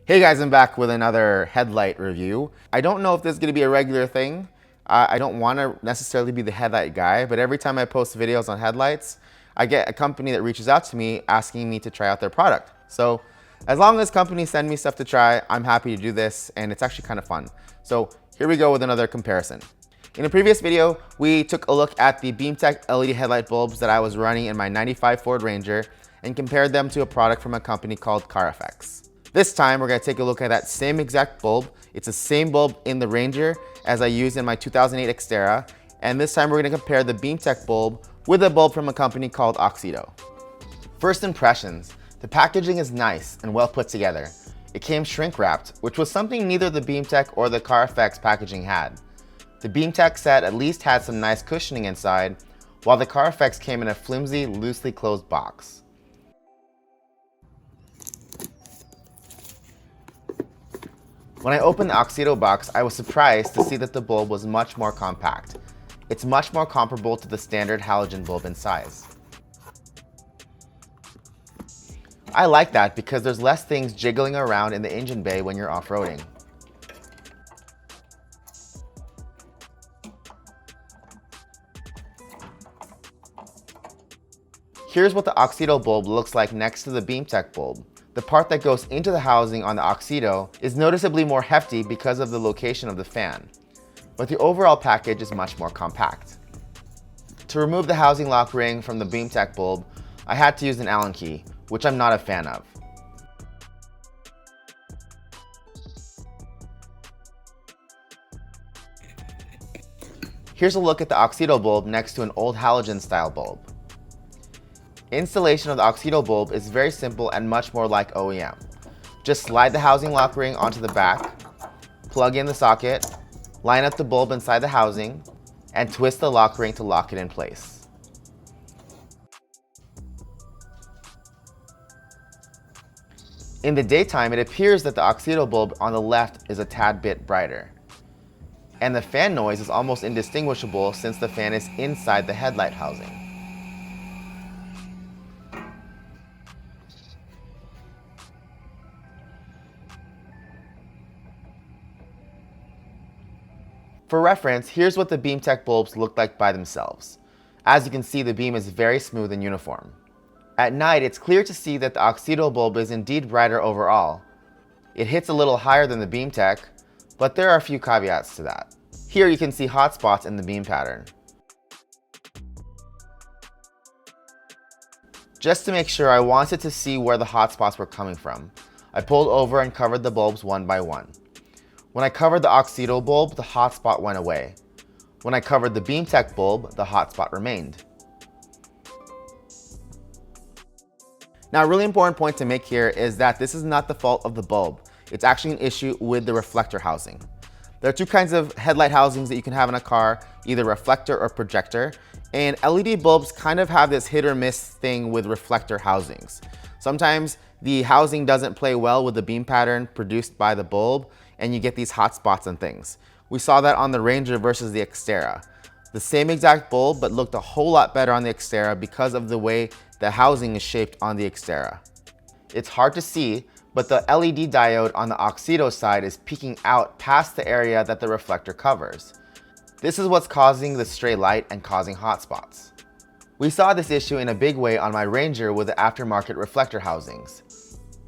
Hey guys, I'm back with another headlight review. I don't know if this is going to be a regular thing. I don't want to necessarily be the headlight guy, but every time I post videos on headlights, I get a company that reaches out to me asking me to try out their product. So as long as companies send me stuff to try, I'm happy to do this, and it's actually kind of fun. So here we go with another comparison. In a previous video, we took a look at the BEAMTECH LED headlight bulbs that I was running in my 95 Ford Ranger and compared them to a product from a company called CarFX. This time, we're gonna take a look at that same exact bulb. It's the same bulb in the Ranger as I used in my 2008 Xterra. And this time we're gonna compare the BEAMTECH bulb with a bulb from a company called Auxito. First impressions, the packaging is nice and well put together. It came shrink wrapped, which was something neither the BEAMTECH or the CarFX packaging had. The BEAMTECH set at least had some nice cushioning inside, while the CarFX came in a flimsy, loosely closed box. When I opened the Auxito box, I was surprised to see that the bulb was much more compact. It's much more comparable to the standard halogen bulb in size. I like that because there's less things jiggling around in the engine bay when you're off-roading. Here's what the Auxito bulb looks like next to the BEAMTECH bulb. The part that goes into the housing on the Auxito is noticeably more hefty because of the location of the fan, but the overall package is much more compact. To remove the housing lock ring from the BEAMTECH bulb, I had to use an Allen key, which I'm not a fan of. Here's a look at the Auxito bulb next to an old halogen style bulb. Installation of the Auxito bulb is very simple and much more like OEM. Just slide the housing lock ring onto the back, plug in the socket, line up the bulb inside the housing, and twist the lock ring to lock it in place. In the daytime, it appears that the Auxito bulb on the left is a tad bit brighter. And the fan noise is almost indistinguishable since the fan is inside the headlight housing. For reference, here's what the BEAMTECH bulbs look like by themselves. As you can see, the beam is very smooth and uniform. At night, it's clear to see that the Auxito bulb is indeed brighter overall. It hits a little higher than the BEAMTECH, but there are a few caveats to that. Here you can see hot spots in the beam pattern. Just to make sure, I wanted to see where the hot spots were coming from. I pulled over and covered the bulbs one by one. When I covered the Auxito bulb, the hot spot went away. When I covered the BEAMTECH bulb, the hot spot remained. Now, a really important point to make here is that this is not the fault of the bulb. It's actually an issue with the reflector housing. There are two kinds of headlight housings that you can have in a car, either reflector or projector. And LED bulbs kind of have this hit or miss thing with reflector housings. Sometimes the housing doesn't play well with the beam pattern produced by the bulb, and you get these hot spots and things. We saw that on the Ranger versus the Xterra. The same exact bulb, but looked a whole lot better on the Xterra because of the way the housing is shaped on the Xterra. It's hard to see, but the LED diode on the Auxito side is peeking out past the area that the reflector covers. This is what's causing the stray light and causing hot spots. We saw this issue in a big way on my Ranger with the aftermarket reflector housings.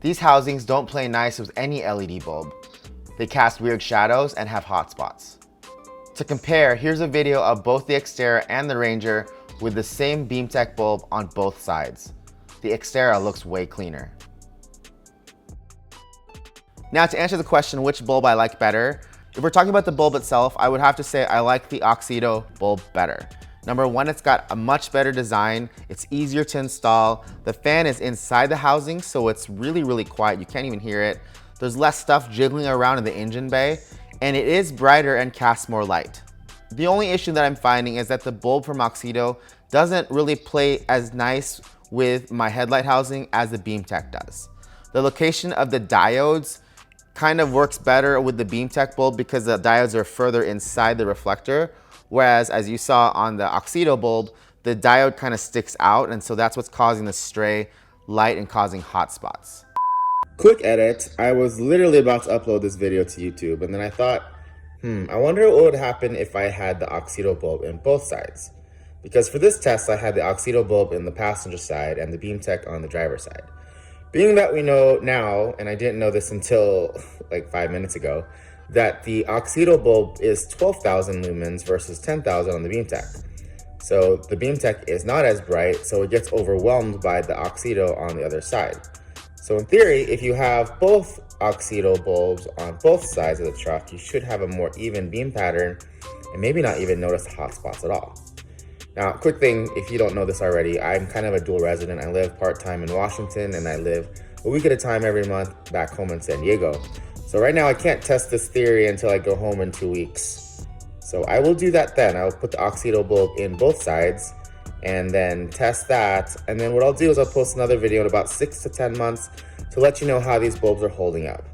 These housings don't play nice with any LED bulb. They cast weird shadows and have hot spots. To compare, here's a video of both the Xterra and the Ranger with the same BEAMTECH bulb on both sides. The Xterra looks way cleaner. Now, to answer the question which bulb I like better, if we're talking about the bulb itself, I would have to say I like the Auxito bulb better. Number one, it's got a much better design. It's easier to install. The fan is inside the housing, so it's really quiet. You can't even hear it. There's less stuff jiggling around in the engine bay, and it is brighter and casts more light. The only issue that I'm finding is that the bulb from Auxito doesn't really play as nice with my headlight housing as the BEAMTECH does. The location of the diodes kind of works better with the BEAMTECH bulb because the diodes are further inside the reflector, whereas as you saw on the Auxito bulb, the diode kind of sticks out, and so that's what's causing the stray light and causing hot spots. Quick edit, I was literally about to upload this video to YouTube, and then I thought, I wonder what would happen if I had the Auxito bulb in both sides. Because for this test, I had the Auxito bulb in the passenger side and the BEAMTECH on the driver's side. Being that we know now, and I didn't know this until like 5 minutes ago, that the Auxito bulb is 12,000 lumens versus 10,000 on the BEAMTECH. So the BEAMTECH is not as bright, so it gets overwhelmed by the Auxito on the other side. So in theory, if you have both Auxito bulbs on both sides of the truck, you should have a more even beam pattern and maybe not even notice the hot spots at all. Now, quick thing, if you don't know this already, I'm kind of a dual resident. I live part-time in Washington and I live a week at a time every month back home in San Diego. So right now I can't test this theory until I go home in 2 weeks. So I will do that then. I'll put the Auxito bulb in both sides and then test that. And then what I'll do is I'll post another video in about 6 to 10 months to let you know how these bulbs are holding up.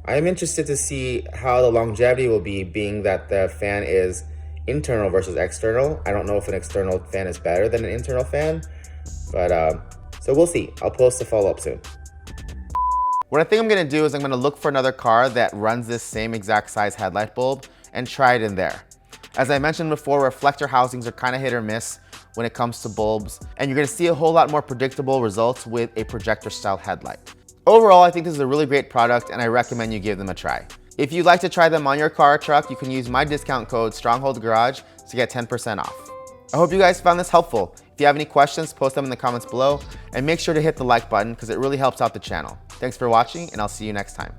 I am interested to see how the longevity will be, being that the fan is internal versus external. I don't know if an external fan is better than an internal fan, but so we'll see. I'll post a follow-up soon. What I think I'm gonna do is I'm gonna look for another car that runs this same exact size headlight bulb and try it in there. As I mentioned before, reflector housings are kind of hit or miss when it comes to bulbs, and you're gonna see a whole lot more predictable results with a projector style headlight. Overall, I think this is a really great product and I recommend you give them a try. If you'd like to try them on your car or truck, you can use my discount code Stronghold Garage to get 10% off. I hope you guys found this helpful. If you have any questions, post them in the comments below and make sure to hit the like button because it really helps out the channel. Thanks for watching and I'll see you next time.